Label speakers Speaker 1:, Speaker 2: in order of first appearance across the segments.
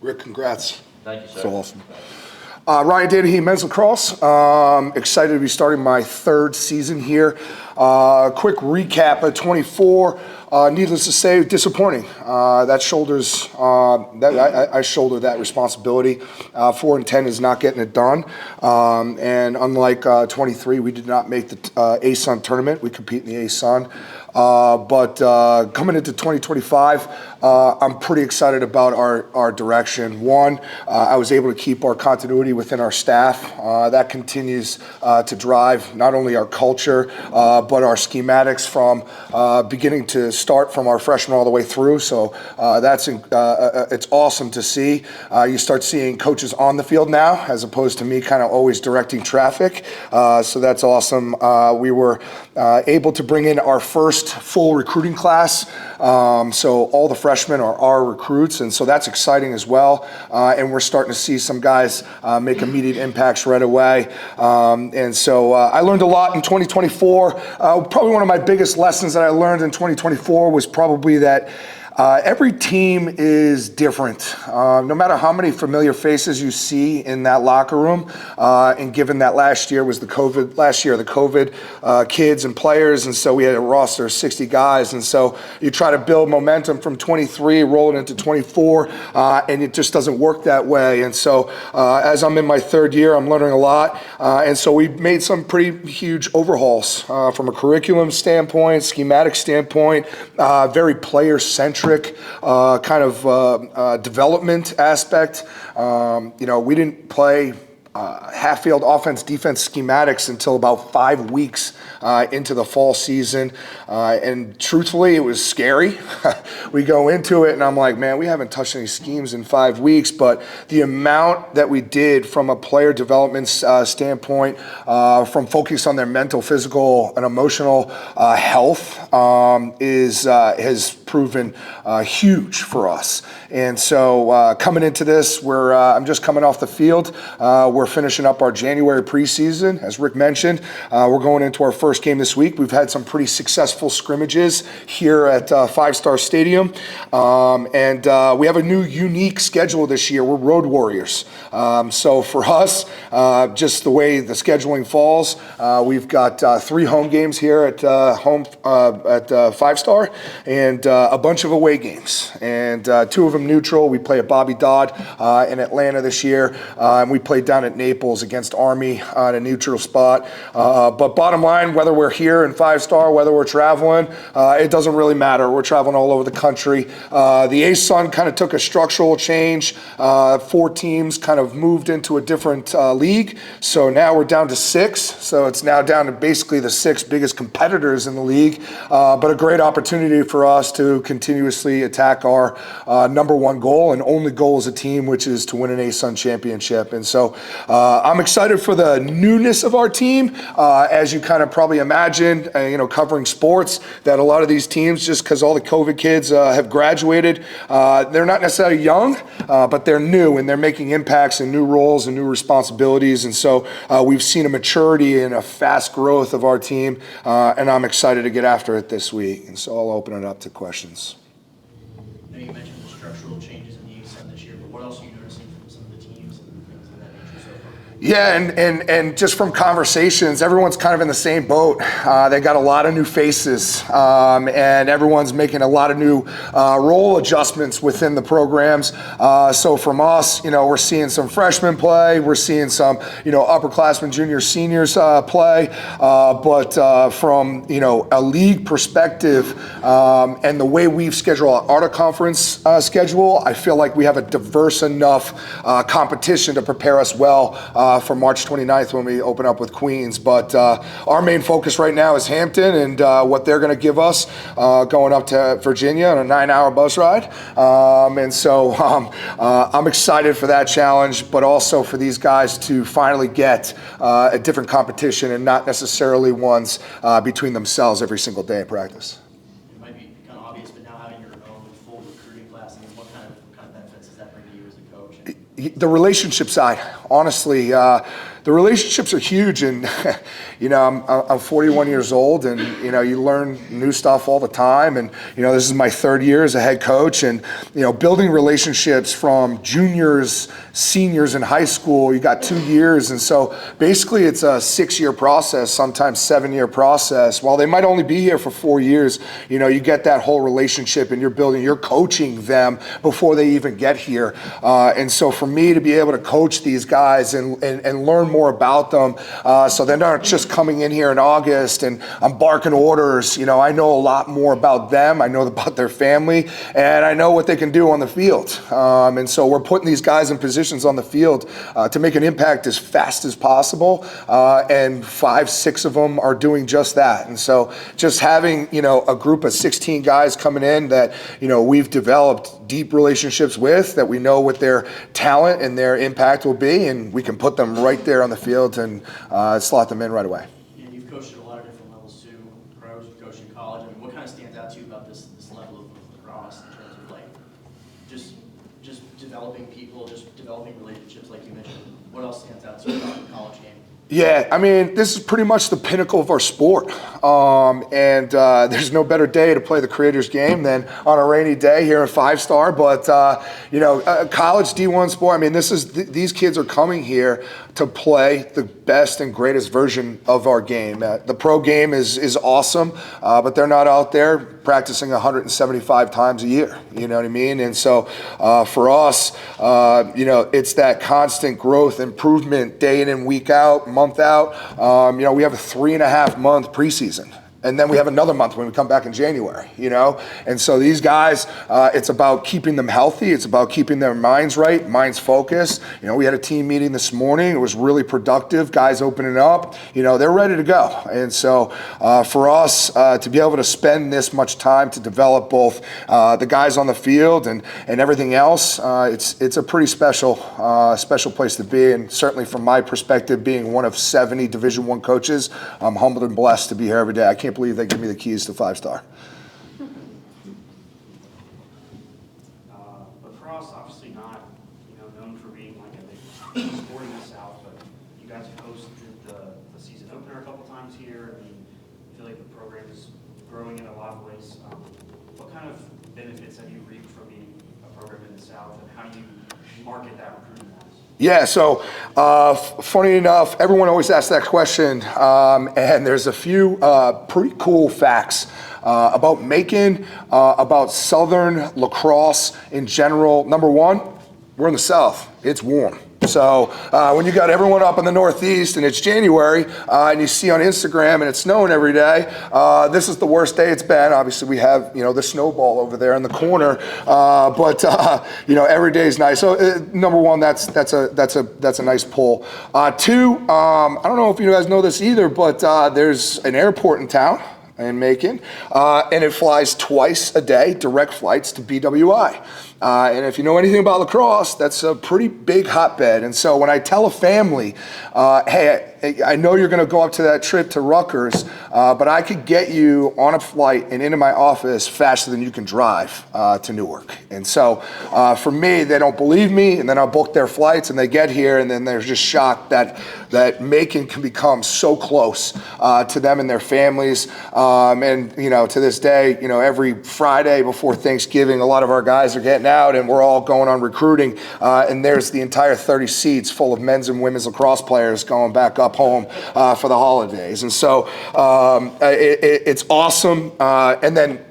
Speaker 1: Rick, congrats.
Speaker 2: Thank you, sir.
Speaker 1: So awesome. Ryan Danahy, men's lacrosse. Excited to be starting my third season here. Quick recap of 24. Needless to say, disappointing. I shoulder that responsibility. 4 and 10 is not getting it done. And unlike 23, we did not make the ASUN tournament. We compete in the ASUN. But coming into 2025, I'm pretty excited about our direction. One, I was able to keep our continuity within our staff. That continues to drive not only our culture, but our schematics from beginning to start from our freshmen all the way through. So it's awesome to see. You start seeing coaches on the field now, as opposed to me kind of always directing traffic. So that's awesome. We were able to bring in our first full recruiting class. So all the freshmen are our recruits, and so that's exciting as well. And we're starting to see some guys make immediate impacts right away. And so I learned a lot in 2024. Probably one of my biggest lessons that I learned in 2024 was probably that every team is different. No matter how many familiar faces you see in that locker room, and given that last year was the COVID kids and players, and so we had a roster of 60 guys, and so you try to build momentum from 23, roll it into 24, and it just doesn't work that way. And so as I'm in my third year, I'm learning a lot, and so we made some pretty huge overhauls from a curriculum standpoint, schematic standpoint, very player-centric kind of development aspect. We didn't play half-field offense, defense schematics until about 5 weeks into the fall season. And truthfully, it was scary. We go into it and I'm like, man, we haven't touched any schemes in 5 weeks, but the amount that we did from a player development standpoint, from focus on their mental, physical, and emotional health has proven huge for us. And so coming into this, I'm just coming off the field. We're finishing up our January preseason. As Rick mentioned, we're going into our first game this week. We've had some pretty successful scrimmages here at Five Star Stadium. And we have a new unique schedule this year. We're road warriors. So for us, just the way the scheduling falls, we've got 3 home games here at Five Star and a bunch of away games. And 2 of them neutral. We play at Bobby Dodd in Atlanta this year. And we played down at Naples against Army on a neutral spot. But bottom line, whether we're here in Five Star, whether we're traveling, it doesn't really matter. We're traveling all over the country. The ASUN kind of took a structural change. 4 teams kind of moved into a different league. So now we're down to 6. So it's now down to basically the 6 biggest competitors in the league. But a great opportunity for us to continuously attack our number one goal and only goal as a team, which is to win an ASUN championship. And so I'm excited for the newness of our team. As you kind of probably imagine, covering sports, that a lot of these teams, just because all the COVID kids have graduated, they're not necessarily young, but they're new and they're making impacts and new roles and new responsibilities. And so we've seen a maturity and a fast growth of our team, and I'm excited to get after it this week. And so I'll open it up to questions.
Speaker 3: I know you mentioned the structural changes in the ASUN this year, but what else are you noticing from some of the teams and things of that nature so far?
Speaker 1: Yeah, and just from conversations, everyone's kind of in the same boat. They got a lot of new faces, and everyone's making a lot of new role adjustments within the programs. So from us, we're seeing some freshmen play, we're seeing some, upperclassmen, juniors, seniors play. But from a league perspective, and the way we've scheduled our ARTA conference schedule, I feel like we have a diverse enough competition to prepare us well for March 29th when we open up with Queens. But our main focus right now is Hampton and what they're going to give us going up to Virginia on a 9-hour bus ride. And so I'm excited for that challenge, but also for these guys to finally get a different competition and not necessarily ones between themselves every single day in practice.
Speaker 3: It might be kind of obvious, but now having your own full recruiting class, what kind of benefits does that bring to you as a coach?
Speaker 1: The relationship side, honestly, The relationships are huge, and I'm 41 years old, and you learn new stuff all the time, and this is my 3rd year as a head coach, and building relationships from juniors, seniors in high school, you got 2 years, and so basically it's a 6-year process, sometimes 7-year process. While they might only be here for 4 years, you get that whole relationship, and you're coaching them before they even get here, and so for me to be able to coach these guys and learn more about them, so they're not just coming in here in August and I'm barking orders. I know a lot more about them. I know about their family, and I know what they can do on the field. And so we're putting these guys in positions on the field to make an impact as fast as possible. And 5, 6 of them are doing just that. And so just having, a group of 16 guys coming in that, we've developed deep relationships with, that we know what their talent and their impact will be, and we can put them right there on the field and slot them in right away.
Speaker 3: And you've coached at a lot of different levels too, pros, you've coached in college. I mean, what kind of stands out to you about this level of lacrosse in terms of just developing people, just developing relationships like you mentioned? What else stands out to you about the college game?
Speaker 1: Yeah, I mean, this is pretty much the pinnacle of our sport. There's no better day to play the creators game than on a rainy day here in 5-star. But, college D1 sport, I mean, these kids are coming here to play the best and greatest version of our game. The pro game is awesome, but they're not out there practicing 175 times a year. You know what I mean? And so for us, it's that constant growth, improvement, day in and week out, month out. We have a 3.5-month preseason. And then we have another month when we come back in January, And so these guys, it's about keeping them healthy. It's about keeping their minds right, minds focused. We had a team meeting this morning. It was really productive. Guys opening up. They're ready to go. And so for us to be able to spend this much time to develop both the guys on the field and everything else, it's a pretty special place to be. And certainly from my perspective, being one of 70 Division I coaches, I'm humbled and blessed to be here every day. I can't believe they give me the keys to 5-star.
Speaker 2: Lacrosse, obviously not, known for being like a big sport in the South, but you guys hosted the season opener a couple times here. I mean, I feel like the program is growing in a lot of ways. What kind of benefits have you reaped from being a program in the South, and how do you market that recruiting wise?
Speaker 1: Yeah, so funny enough, everyone always asks that question, and there's a few pretty cool facts about Macon, about Southern lacrosse in general. Number one, we're in the South. It's warm. So when you got everyone up in the Northeast and it's January and you see on Instagram and it's snowing every day, this is the worst day it's been. Obviously we have, the snowball over there in the corner, but every day is nice. So number one, that's a nice pull. Two, I don't know if you guys know this either, but there's an airport in town in Macon, and it flies twice a day, direct flights to BWI. And if you know anything about lacrosse, that's a pretty big hotbed. And so when I tell a family, hey, I know you're going to go up to that trip to Rutgers, but I could get you on a flight and into my office faster than you can drive to Newark. And so for me, they don't believe me, and then I'll book their flights, and they get here, and then they're just shocked that Macon can become so close to them and their families. And to this day, every Friday before Thanksgiving, a lot of our guys are getting out, and we're all going on recruiting, and there's the entire 30 seats full of men's and women's lacrosse players going back up home for the holidays. And so it's awesome. And then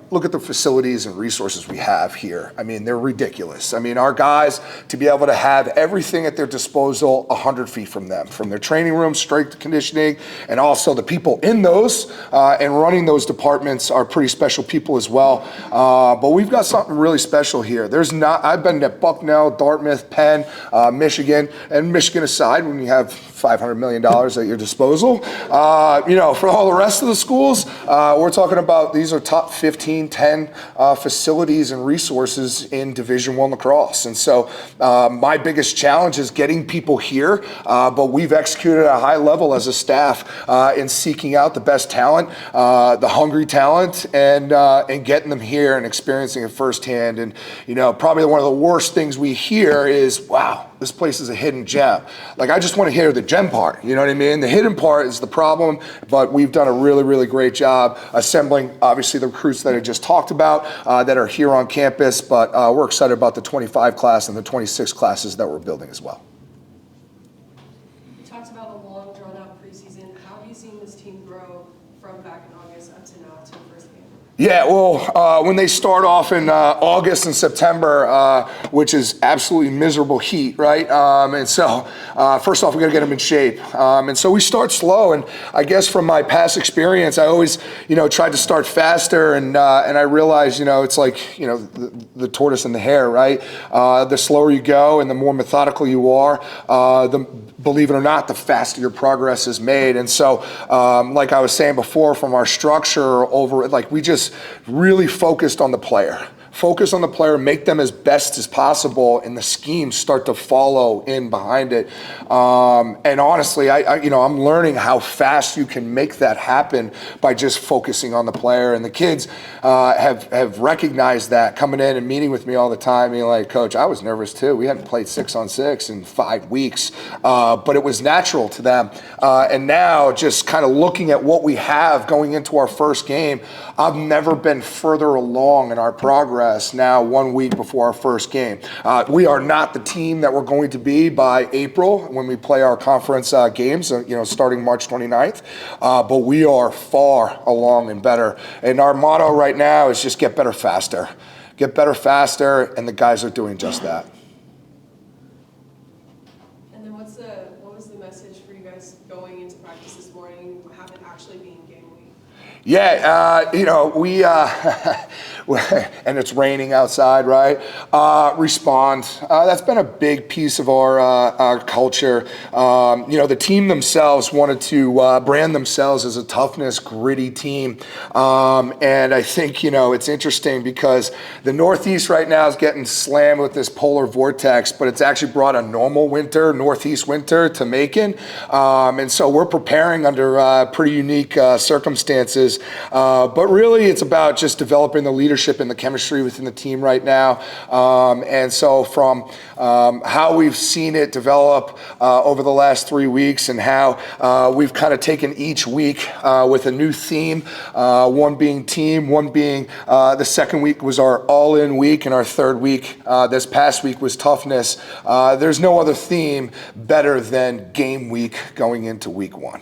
Speaker 1: look at the facilities and resources we have here. I mean, they're ridiculous. I mean, our guys, to be able to have everything at their disposal 100 feet from them, from their training room, strength conditioning, and also the people in those and running those departments are pretty special people as well. But we've got something really special here. I've been at Bucknell, Dartmouth, Penn, Michigan, and Michigan aside, when you have $500 million at your disposal. For all the rest of the schools, we're talking about these are top 15, 10 facilities and resources in Division I lacrosse. And so my biggest challenge is getting people here, but we've executed at a high level as a staff in seeking out the best talent, the hungry talent, and getting them here and experiencing it firsthand. And probably one of the worst things we hear is, wow, this place is a hidden gem. Like, I just want to hear the gem part, you know what I mean? The hidden part is the problem, but we've done a really, really great job assembling, obviously, the recruits that I just talked about that are here on campus, but we're excited about the 25 class and the 26 classes that we're building as well.
Speaker 4: You talked about a long, drawn-out preseason. How have you seen this team grow from back in August up to now to the first game?
Speaker 1: Yeah, well, when they start off in August and September, which is absolutely miserable heat, right? And so, first off, we got to get them in shape. And so we start slow. And I guess from my past experience, I always, tried to start faster. And I realized, it's like, the tortoise and the hare, right? The slower you go and the more methodical you are, believe it or not, the faster your progress is made. And so, like I was saying before, from our structure over, like, we just really focused on the player. Focus on the player, make them as best as possible, and the schemes start to follow in behind it. And honestly, I'm learning how fast you can make that happen by just focusing on the player. And the kids have recognized that, coming in and meeting with me all the time, being like, Coach, I was nervous too. We hadn't played 6-on-6 in 5 weeks, but it was natural to them. And now, just kind of looking at what we have going into our first game, I've never been further along in our progress now 1 week before our first game. We are not the team that we're going to be by April when we play our conference games, starting March 29th, but we are far along and better. And our motto right now is just get better faster. Get better faster, and the guys are doing just that.
Speaker 4: And then what was the message for you guys going into practice this morning, having actually been game week?
Speaker 1: Yeah, we, and it's raining outside, right? Respond. That's been a big piece of our culture. The team themselves wanted to brand themselves as a toughness, gritty team. And I think, it's interesting because the Northeast right now is getting slammed with this polar vortex, but it's actually brought a normal winter, Northeast winter to Macon. And so we're preparing under pretty unique circumstances. But really, it's about just developing the leadership and the chemistry within the team right now. And so from how we've seen it develop over the last 3 weeks, and how we've kind of taken each week with a new theme, one being team, one being the second week was our all-in week, and our third week this past week was toughness. There's no other theme better than game week going into week 1.